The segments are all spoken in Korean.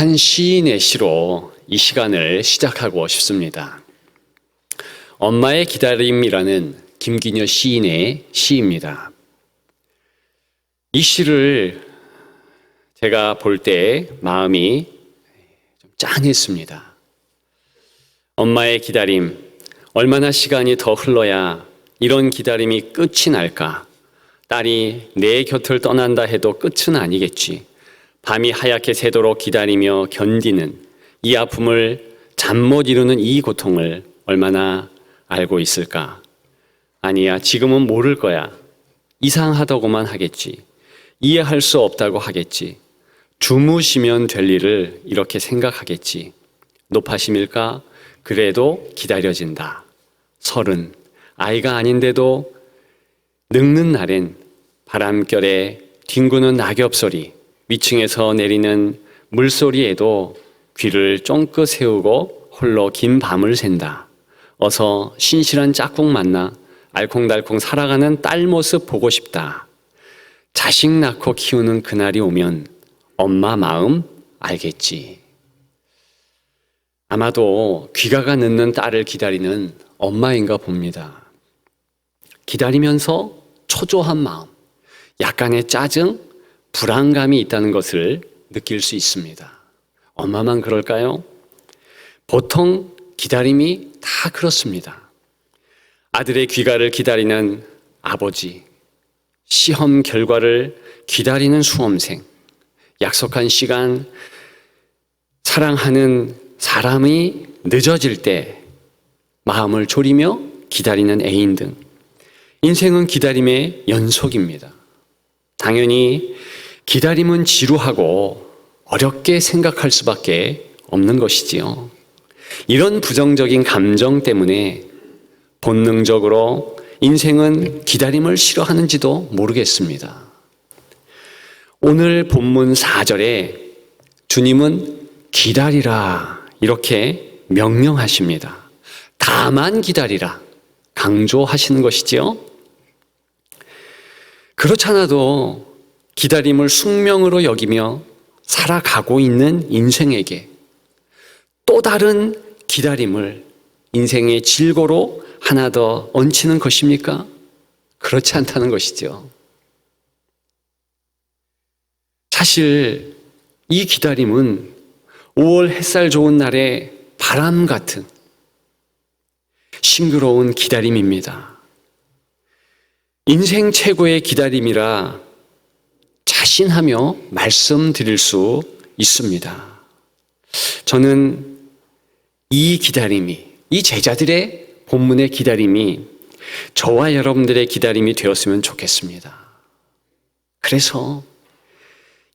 한 시인의 시로 이 시간을 시작하고 싶습니다. 엄마의 기다림이라는 김기녀 시인의 시입니다. 이 시를 제가 볼 때 마음이 좀 짠했습니다. 엄마의 기다림, 얼마나 시간이 더 흘러야 이런 기다림이 끝이 날까? 딸이 내 곁을 떠난다 해도 끝은 아니겠지. 밤이 하얗게 새도록 기다리며 견디는 이 아픔을 잠 못 이루는 이 고통을 얼마나 알고 있을까? 아니야, 지금은 모를 거야. 이상하다고만 하겠지. 이해할 수 없다고 하겠지. 주무시면 될 일을 이렇게 생각하겠지. 노파심일까? 그래도 기다려진다. 30, 아이가 아닌데도 늙는 날엔 바람결에 뒹구는 낙엽 소리, 위층에서 내리는 물소리에도 귀를 쫑긋 세우고 홀로 긴 밤을 샌다. 어서 신실한 짝꿍 만나 알콩달콩 살아가는 딸 모습 보고 싶다. 자식 낳고 키우는 그날이 오면 엄마 마음 알겠지. 아마도 귀가가 늦는 딸을 기다리는 엄마인가 봅니다. 기다리면서 초조한 마음, 약간의 짜증, 불안감이 있다는 것을 느낄 수 있습니다. 엄마만 그럴까요? 보통 기다림이 다 그렇습니다. 아들의 귀가를 기다리는 아버지, 시험 결과를 기다리는 수험생, 약속한 시간, 사랑하는 사람이 늦어질 때 마음을 졸이며 기다리는 애인 등 인생은 기다림의 연속입니다. 당연히 기다림은 지루하고 어렵게 생각할 수밖에 없는 것이지요. 이런 부정적인 감정 때문에 본능적으로 인생은 기다림을 싫어하는지도 모르겠습니다. 오늘 본문 4절에 주님은 기다리라 이렇게 명령하십니다. 다만 기다리라 강조하시는 것이지요. 그렇잖아도 기다림을 숙명으로 여기며 살아가고 있는 인생에게 또 다른 기다림을 인생의 질고로 하나 더 얹히는 것입니까? 그렇지 않다는 것이죠. 사실 이 기다림은 5월 햇살 좋은 날의 바람 같은 싱그러운 기다림입니다. 인생 최고의 기다림이라 자신하며 말씀드릴 수 있습니다. 저는 이 기다림이, 이 제자들의 본문의 기다림이 저와 여러분들의 기다림이 되었으면 좋겠습니다. 그래서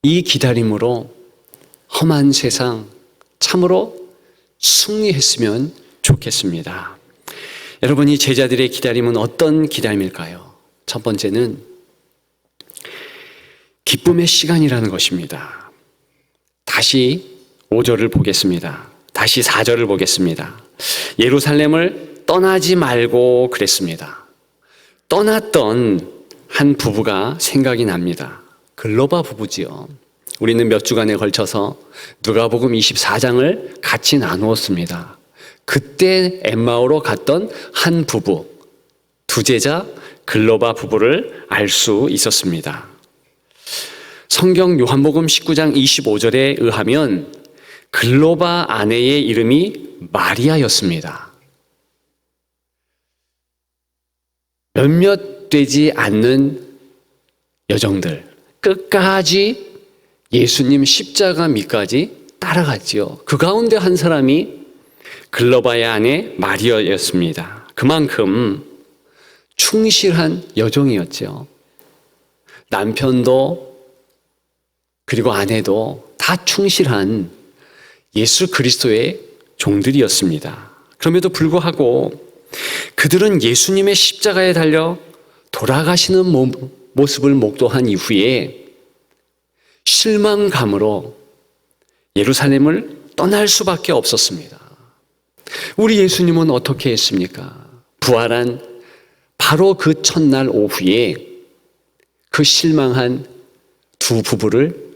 이 기다림으로 험한 세상 참으로 승리했으면 좋겠습니다. 여러분, 이 제자들의 기다림은 어떤 기다림일까요? 첫 번째는 기쁨의 시간이라는 것입니다. 다시 5절을 보겠습니다. 다시 4절을 보겠습니다. 예루살렘을 떠나지 말고 그랬습니다. 떠났던 한 부부가 생각이 납니다. 글로바 부부지요. 우리는 몇 주간에 걸쳐서 누가복음 24장을 같이 나누었습니다. 그때 엠마오로 갔던 한 부부, 두 제자 글로바 부부를 알 수 있었습니다. 성경 요한복음 19장 25절에 의하면 글로바 아내의 이름이 마리아였습니다. 몇몇 되지 않는 여정들, 끝까지 예수님 십자가 밑까지 따라갔지요. 그 가운데 한 사람이 글로바의 아내 마리아였습니다. 그만큼 충실한 여종이었죠. 남편도 그리고 아내도 다 충실한 예수 그리스도의 종들이었습니다. 그럼에도 불구하고 그들은 예수님의 십자가에 달려 돌아가시는 모습을 목도한 이후에 실망감으로 예루살렘을 떠날 수밖에 없었습니다. 우리 예수님은 어떻게 했습니까? 부활한 바로 그 첫날 오후에 그 실망한 두 부부를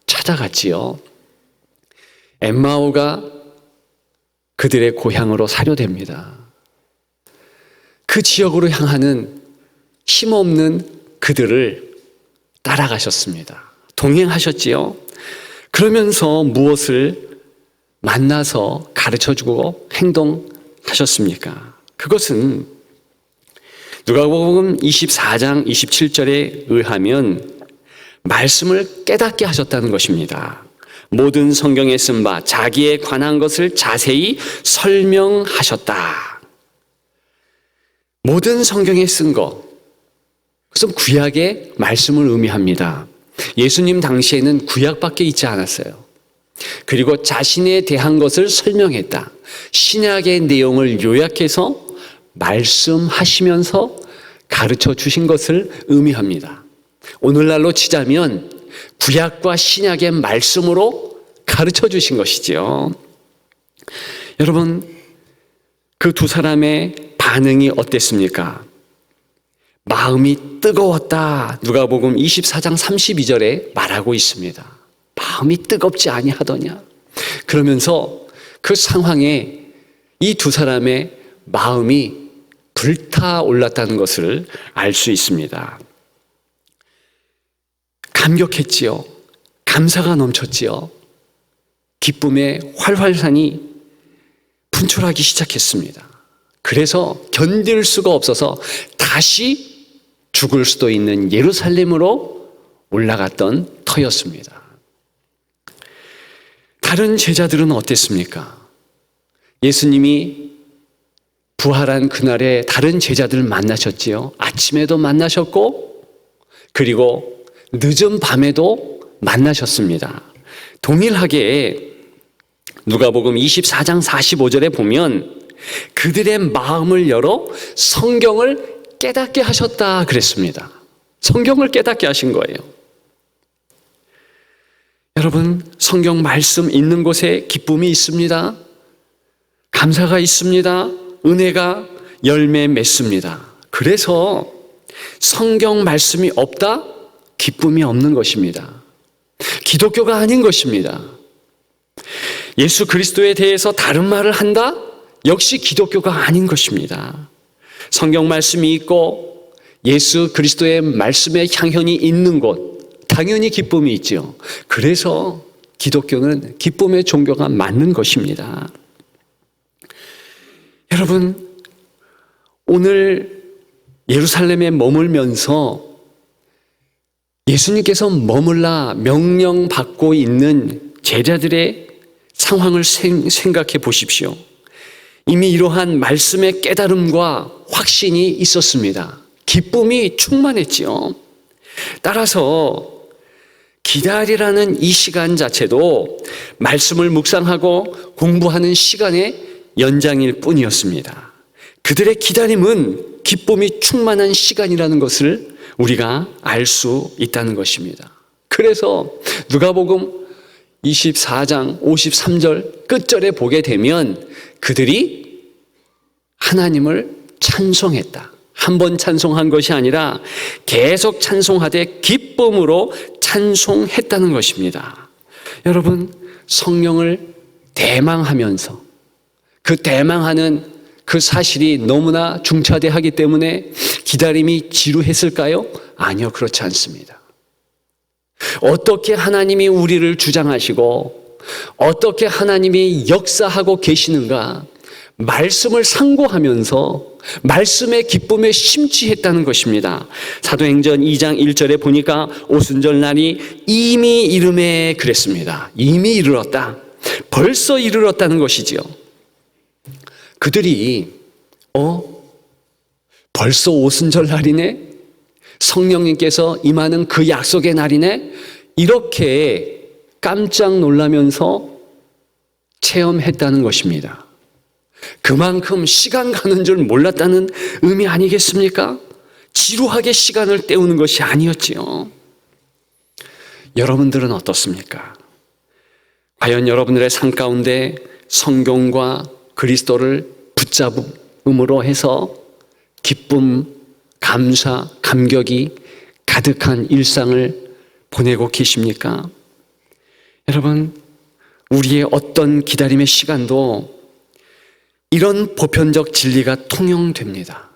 찾아갔지요. 엠마오가 그들의 고향으로 사료됩니다. 그 지역으로 향하는 힘없는 그들을 따라가셨습니다. 동행하셨지요. 그러면서 무엇을 만나서 가르쳐주고 행동하셨습니까? 그것은 누가복음 24장 27절에 의하면 말씀을 깨닫게 하셨다는 것입니다. 모든 성경에 쓴 바 자기에 관한 것을 자세히 설명하셨다. 모든 성경에 쓴 것, 그것은 구약의 말씀을 의미합니다. 예수님 당시에는 구약밖에 있지 않았어요. 그리고 자신에 대한 것을 설명했다. 신약의 내용을 요약해서 말씀하시면서 가르쳐 주신 것을 의미합니다. 오늘날로 치자면 구약과 신약의 말씀으로 가르쳐 주신 것이지요. 여러분, 그 두 사람의 반응이 어땠습니까? 마음이 뜨거웠다. 누가복음 24장 32절에 말하고 있습니다. 마음이 뜨겁지 아니하더냐. 그러면서 그 상황에 이 두 사람의 마음이 불타올랐다는 것을 알 수 있습니다. 감격했지요. 감사가 넘쳤지요. 기쁨의 활활산이 분출하기 시작했습니다. 그래서 견딜 수가 없어서 다시 죽을 수도 있는 예루살렘으로 올라갔던 터였습니다. 다른 제자들은 어땠습니까? 예수님이 부활한 그날에 다른 제자들을 만나셨지요. 아침에도 만나셨고 그리고 늦은 밤에도 만나셨습니다. 동일하게 누가복음 24장 45절에 보면 그들의 마음을 열어 성경을 깨닫게 하셨다 그랬습니다. 성경을 깨닫게 하신 거예요. 여러분, 성경 말씀 있는 곳에 기쁨이 있습니다. 감사가 있습니다. 은혜가 열매 맺습니다. 그래서 성경 말씀이 없다? 기쁨이 없는 것입니다. 기독교가 아닌 것입니다. 예수 그리스도에 대해서 다른 말을 한다? 역시 기독교가 아닌 것입니다. 성경 말씀이 있고 예수 그리스도의 말씀의 향연이 있는 곳, 당연히 기쁨이 있죠. 그래서 기독교는 기쁨의 종교가 맞는 것입니다. 여러분, 오늘 예루살렘에 머물면서 예수님께서 머물라 명령받고 있는 제자들의 상황을 생각해 보십시오. 이미 이러한 말씀의 깨달음과 확신이 있었습니다. 기쁨이 충만했지요. 따라서 기다리라는 이 시간 자체도 말씀을 묵상하고 공부하는 시간의 연장일 뿐이었습니다. 그들의 기다림은 기쁨이 충만한 시간이라는 것을 우리가 알 수 있다는 것입니다. 그래서 누가복음 24장 53절 끝절에 보게 되면 그들이 하나님을 찬송했다. 한 번 찬송한 것이 아니라 계속 찬송하되 기쁨으로 찬송했다는 것입니다. 여러분, 성령을 대망하면서 그 대망하는 그 사실이 너무나 중차대하기 때문에 기다림이 지루했을까요? 아니요, 그렇지 않습니다. 어떻게 하나님이 우리를 주장하시고 어떻게 하나님이 역사하고 계시는가 말씀을 상고하면서 말씀의 기쁨에 심취했다는 것입니다. 사도행전 2장 1절에 보니까 오순절 날이 이미 이름에 그랬습니다. 이미 이르렀다. 벌써 이르렀다는 것이지요. 그들이 벌써 오순절 날이네? 성령님께서 임하는 그 약속의 날이네? 이렇게 깜짝 놀라면서 체험했다는 것입니다. 그만큼 시간 가는 줄 몰랐다는 의미 아니겠습니까? 지루하게 시간을 때우는 것이 아니었지요. 여러분들은 어떻습니까? 과연 여러분들의 삶 가운데 성경과 그리스도를 붙잡음으로 해서 기쁨, 감사, 감격이 가득한 일상을 보내고 계십니까? 여러분, 우리의 어떤 기다림의 시간도 이런 보편적 진리가 통용됩니다.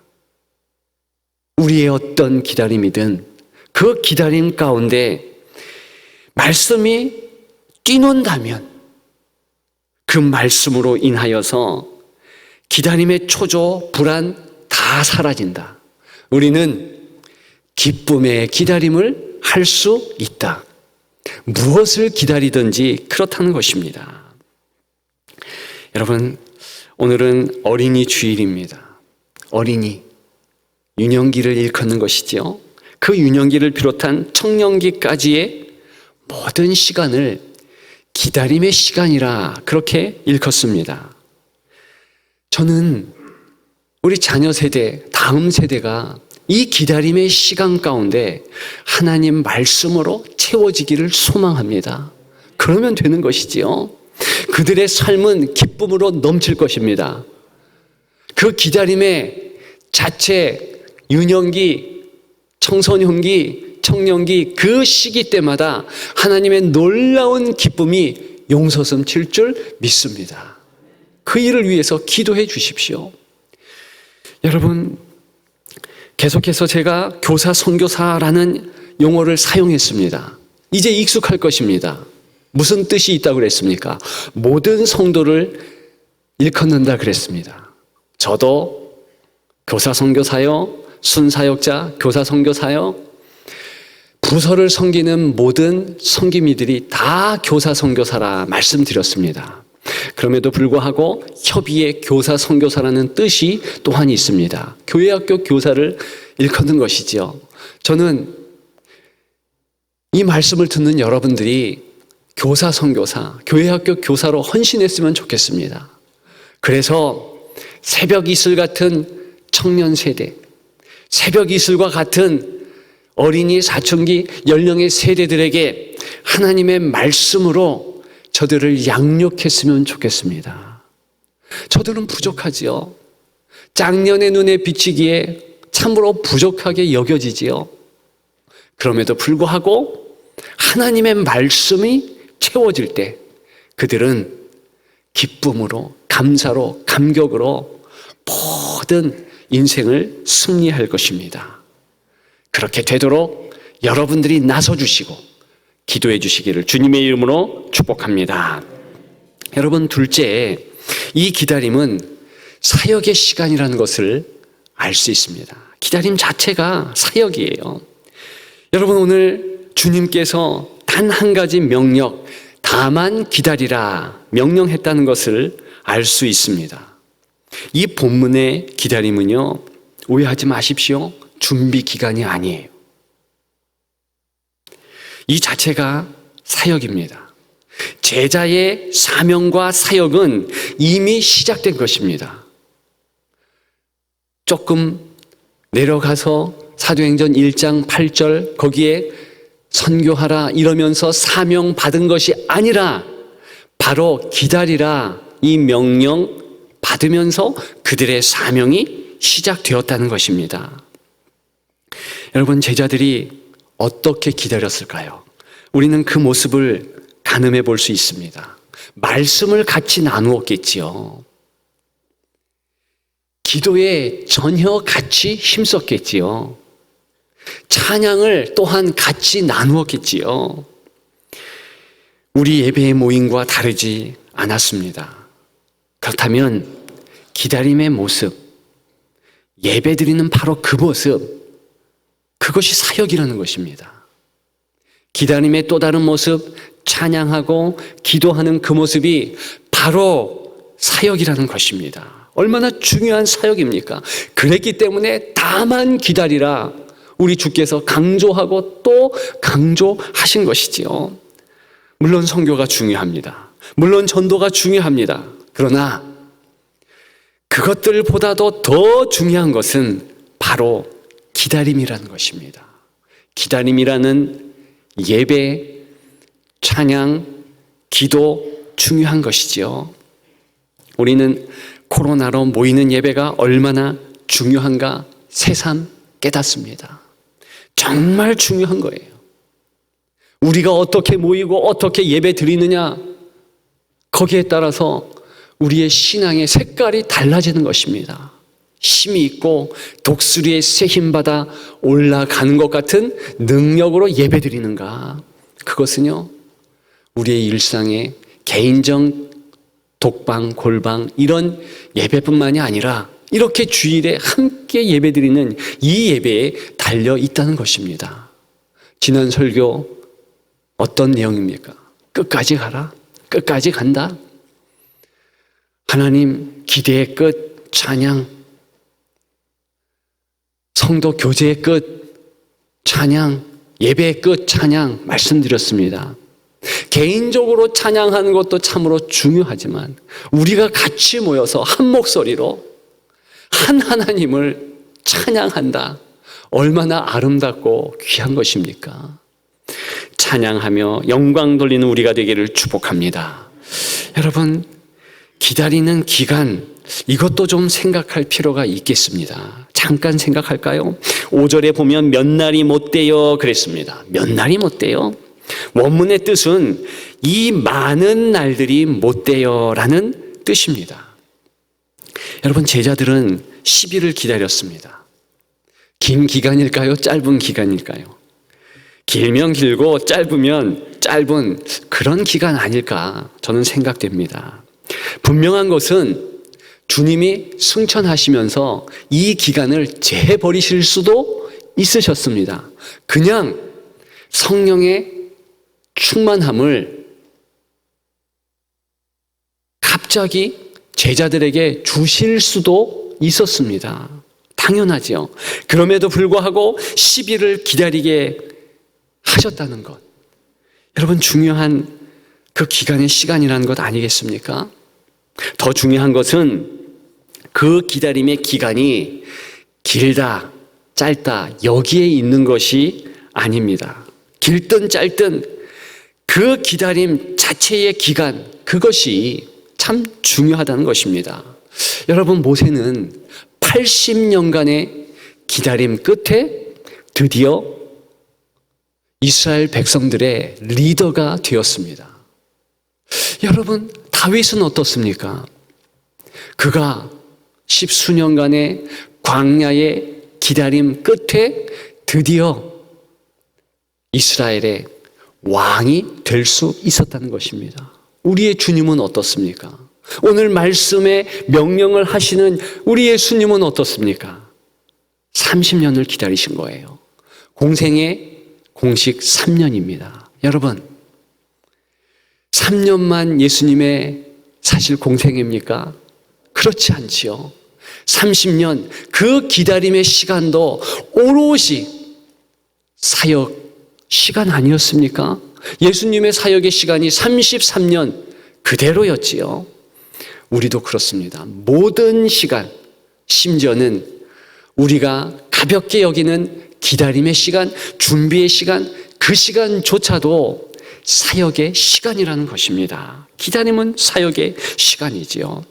우리의 어떤 기다림이든 그 기다림 가운데 말씀이 뛰논다면 그 말씀으로 인하여서 기다림의 초조, 불안 다 사라진다. 우리는 기쁨의 기다림을 할 수 있다. 무엇을 기다리든지 그렇다는 것입니다. 여러분, 오늘은 어린이 주일입니다. 어린이, 유년기를 일컫는 것이죠. 그 유년기를 비롯한 청년기까지의 모든 시간을 기다림의 시간이라 그렇게 일컫습니다. 저는 우리 자녀 세대, 다음 세대가 이 기다림의 시간 가운데 하나님 말씀으로 채워지기를 소망합니다. 그러면 되는 것이지요. 그들의 삶은 기쁨으로 넘칠 것입니다. 그 기다림의 자체 유년기, 청소년기, 청년기 그 시기 때마다 하나님의 놀라운 기쁨이 용서섬칠 줄 믿습니다. 그 일을 위해서 기도해 주십시오. 여러분, 계속해서 제가 교사, 선교사라는 용어를 사용했습니다. 이제 익숙할 것입니다. 무슨 뜻이 있다고 그랬습니까? 모든 성도를 일컫는다 그랬습니다. 저도 교사, 선교사요, 순사역자, 교사, 선교사요, 부서를 섬기는 모든 섬김이들이 다 교사, 선교사라 말씀드렸습니다. 그럼에도 불구하고 협의의 교사, 선교사라는 뜻이 또한 있습니다. 교회학교 교사를 일컫는 것이죠. 저는 이 말씀을 듣는 여러분들이 교사, 선교사, 교회학교 교사로 헌신했으면 좋겠습니다. 그래서 새벽 이슬 같은 청년 세대, 새벽 이슬과 같은 어린이, 사춘기 연령의 세대들에게 하나님의 말씀으로 저들을 양육했으면 좋겠습니다. 저들은 부족하지요. 짝년의 눈에 비치기에 참으로 부족하게 여겨지지요. 그럼에도 불구하고 하나님의 말씀이 채워질 때 그들은 기쁨으로, 감사로, 감격으로 모든 인생을 승리할 것입니다. 그렇게 되도록 여러분들이 나서주시고 기도해 주시기를 주님의 이름으로 축복합니다. 여러분, 둘째, 이 기다림은 사역의 시간이라는 것을 알 수 있습니다. 기다림 자체가 사역이에요. 여러분, 오늘 주님께서 단 한 가지 명령, 다만 기다리라 명령했다는 것을 알 수 있습니다. 이 본문의 기다림은요, 오해하지 마십시오. 준비 기간이 아니에요. 이 자체가 사역입니다. 제자의 사명과 사역은 이미 시작된 것입니다. 조금 내려가서 사도행전 1장 8절 거기에 선교하라 이러면서 사명 받은 것이 아니라 바로 기다리라 이 명령 받으면서 그들의 사명이 시작되었다는 것입니다. 여러분, 제자들이 어떻게 기다렸을까요? 우리는 그 모습을 가늠해 볼 수 있습니다. 말씀을 같이 나누었겠지요. 기도에 전혀 같이 힘썼겠지요. 찬양을 또한 같이 나누었겠지요. 우리 예배의 모임과 다르지 않았습니다. 그렇다면 기다림의 모습, 예배드리는 바로 그 모습, 그것이 사역이라는 것입니다. 기다림의 또 다른 모습, 찬양하고 기도하는 그 모습이 바로 사역이라는 것입니다. 얼마나 중요한 사역입니까? 그랬기 때문에 다만 기다리라 우리 주께서 강조하고 또 강조하신 것이지요. 물론 선교가 중요합니다. 물론 전도가 중요합니다. 그러나 그것들보다도 더 중요한 것은 바로 기다림이라는 것입니다. 기다림이라는 예배, 찬양, 기도 중요한 것이지요. 우리는 코로나로 모이는 예배가 얼마나 중요한가 새삼 깨닫습니다. 정말 중요한 거예요. 우리가 어떻게 모이고 어떻게 예배 드리느냐, 거기에 따라서 우리의 신앙의 색깔이 달라지는 것입니다. 힘이 있고 독수리의 새 힘받아 올라가는 것 같은 능력으로 예배드리는가? 그것은요, 우리의 일상의 개인적 독방, 골방 이런 예배뿐만이 아니라 이렇게 주일에 함께 예배드리는 이 예배에 달려 있다는 것입니다. 지난 설교 어떤 내용입니까? 끝까지 가라. 끝까지 간다. 하나님 기대의 끝 찬양, 성도 교제의 끝 찬양, 예배의 끝 찬양 말씀드렸습니다. 개인적으로 찬양하는 것도 참으로 중요하지만 우리가 같이 모여서 한 목소리로 한 하나님을 찬양한다. 얼마나 아름답고 귀한 것입니까? 찬양하며 영광 돌리는 우리가 되기를 축복합니다. 여러분, 기다리는 기간, 이것도 좀 생각할 필요가 있겠습니다. 잠깐 생각할까요? 5절에 보면 몇 날이 못 돼요 그랬습니다. 몇 날이 못 돼요? 원문의 뜻은 이 많은 날들이 못 돼요 라는 뜻입니다. 여러분, 제자들은 10일을 기다렸습니다. 긴 기간일까요? 짧은 기간일까요? 길면 길고 짧으면 짧은 그런 기간 아닐까 저는 생각됩니다. 분명한 것은 주님이 승천하시면서 이 기간을 재버리실 수도 있으셨습니다. 그냥 성령의 충만함을 갑자기 제자들에게 주실 수도 있었습니다. 당연하죠. 그럼에도 불구하고 10일을 기다리게 하셨다는 것. 여러분, 중요한 그 기간의 시간이라는 것 아니겠습니까? 더 중요한 것은 그 기다림의 기간이 길다, 짧다, 여기에 있는 것이 아닙니다. 길든 짧든 그 기다림 자체의 기간, 그것이 참 중요하다는 것입니다. 여러분, 모세는 80년간의 기다림 끝에 드디어 이스라엘 백성들의 리더가 되었습니다. 여러분, 다윗은 어떻습니까? 그가 10수년간의 광야의 기다림 끝에 드디어 이스라엘의 왕이 될 수 있었다는 것입니다. 우리의 주님은 어떻습니까? 오늘 말씀에 명령을 하시는 우리 예수님은 어떻습니까? 30년을 기다리신 거예요. 공생의 공식 3년입니다. 여러분, 3년만 예수님의 사실 공생입니까? 그렇지 않지요. 30년 그 기다림의 시간도 오롯이 사역 시간 아니었습니까? 예수님의 사역의 시간이 33년 그대로였지요. 우리도 그렇습니다. 모든 시간, 심지어는 우리가 가볍게 여기는 기다림의 시간, 준비의 시간, 그 시간조차도 사역의 시간이라는 것입니다. 기다림은 사역의 시간이지요.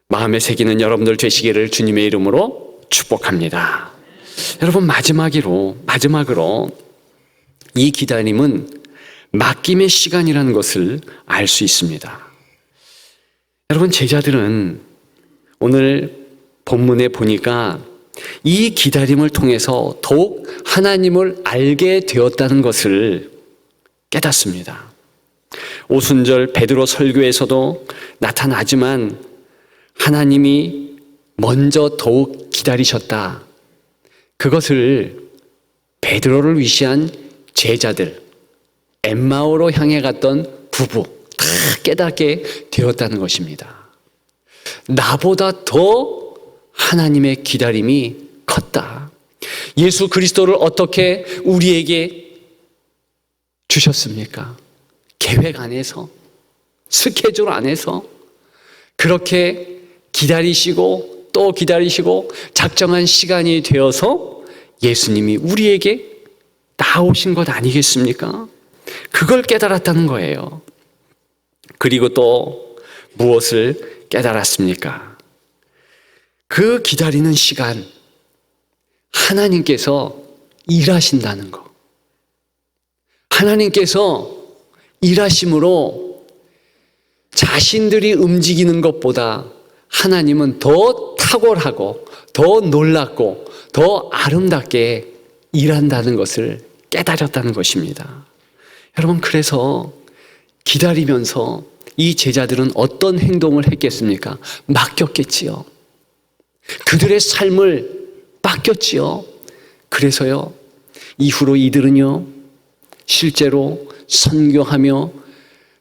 마음에 새기는 여러분들 되시기를 주님의 이름으로 축복합니다. 여러분, 마지막으로 이 기다림은 맡김의 시간이라는 것을 알 수 있습니다. 여러분, 제자들은 오늘 본문에 보니까 이 기다림을 통해서 더욱 하나님을 알게 되었다는 것을 깨닫습니다. 오순절 베드로 설교에서도 나타나지만 하나님이 먼저 더욱 기다리셨다. 그것을 베드로를 위시한 제자들, 엠마오로 향해 갔던 부부 다 깨닫게 되었다는 것입니다. 나보다 더 하나님의 기다림이 컸다. 예수 그리스도를 어떻게 우리에게 주셨습니까? 계획 안에서, 스케줄 안에서 그렇게 기다리시고 또 기다리시고 작정한 시간이 되어서 예수님이 우리에게 나오신 것 아니겠습니까? 그걸 깨달았다는 거예요. 그리고 또 무엇을 깨달았습니까? 그 기다리는 시간, 하나님께서 일하신다는 것. 하나님께서 일하심으로 자신들이 움직이는 것보다 하나님은 더 탁월하고 더 놀랍고 더 아름답게 일한다는 것을 깨달았다는 것입니다. 여러분, 그래서 기다리면서 이 제자들은 어떤 행동을 했겠습니까? 맡겼겠지요. 그들의 삶을 맡겼지요. 그래서요, 이후로 이들은요, 실제로 선교하며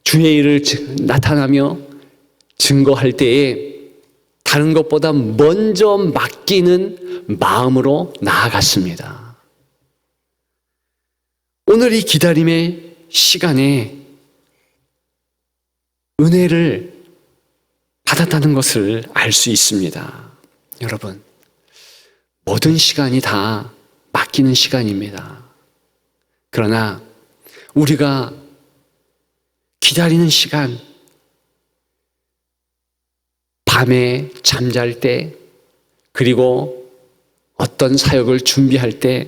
주의 일을 나타나며 증거할 때에 다른 것보다 먼저 맡기는 마음으로 나아갔습니다. 오늘 이 기다림의 시간에 은혜를 받았다는 것을 알 수 있습니다. 여러분, 모든 시간이 다 맡기는 시간입니다. 그러나 우리가 기다리는 시간, 밤에 잠잘 때, 그리고 어떤 사역을 준비할 때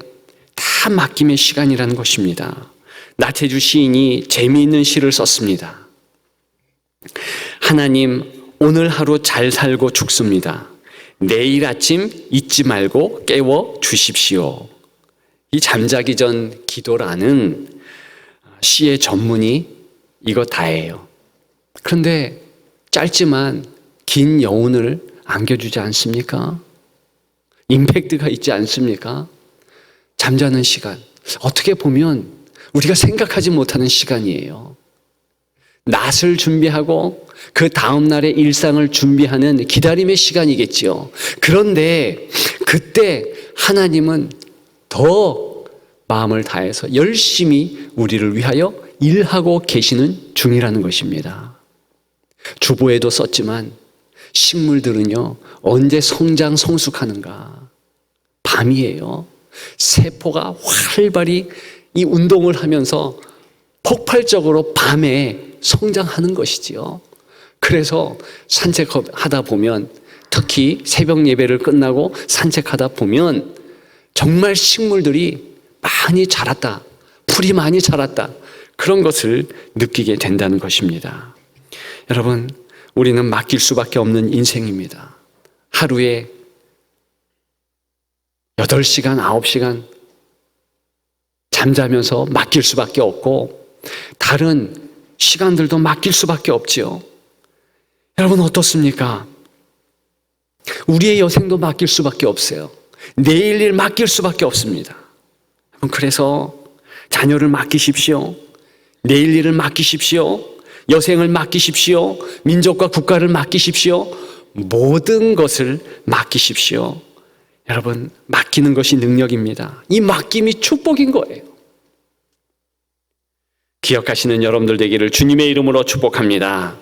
다 맡김의 시간이라는 것입니다. 나태주 시인이 재미있는 시를 썼습니다. 하나님, 오늘 하루 잘 살고 죽습니다. 내일 아침 잊지 말고 깨워 주십시오. 이 잠자기 전 기도라는 시의 전문이 이거 다예요. 그런데 짧지만 긴 여운을 안겨주지 않습니까? 임팩트가 있지 않습니까? 잠자는 시간, 어떻게 보면 우리가 생각하지 못하는 시간이에요. 낫을 준비하고 그 다음 날의 일상을 준비하는 기다림의 시간이겠지요. 그런데 그때 하나님은 더 마음을 다해서 열심히 우리를 위하여 일하고 계시는 중이라는 것입니다. 주보에도 썼지만 식물들은요, 언제 성장 성숙하는가? 밤이에요. 세포가 활발히 이 운동을 하면서 폭발적으로 밤에 성장하는 것이지요. 그래서 산책하다 보면, 특히 새벽 예배를 끝나고 산책하다 보면 정말 식물들이 많이 자랐다, 풀이 많이 자랐다, 그런 것을 느끼게 된다는 것입니다. 여러분, 우리는 맡길 수밖에 없는 인생입니다. 하루에 8시간, 9시간 잠자면서 맡길 수밖에 없고 다른 시간들도 맡길 수밖에 없지요. 여러분, 어떻습니까? 우리의 여생도 맡길 수밖에 없어요. 내일 일 맡길 수밖에 없습니다. 그래서 자녀를 맡기십시오. 내일 일을 맡기십시오. 여생을 맡기십시오. 민족과 국가를 맡기십시오. 모든 것을 맡기십시오. 여러분, 맡기는 것이 능력입니다. 이 맡김이 축복인 거예요. 기억하시는 여러분들 되기를 주님의 이름으로 축복합니다.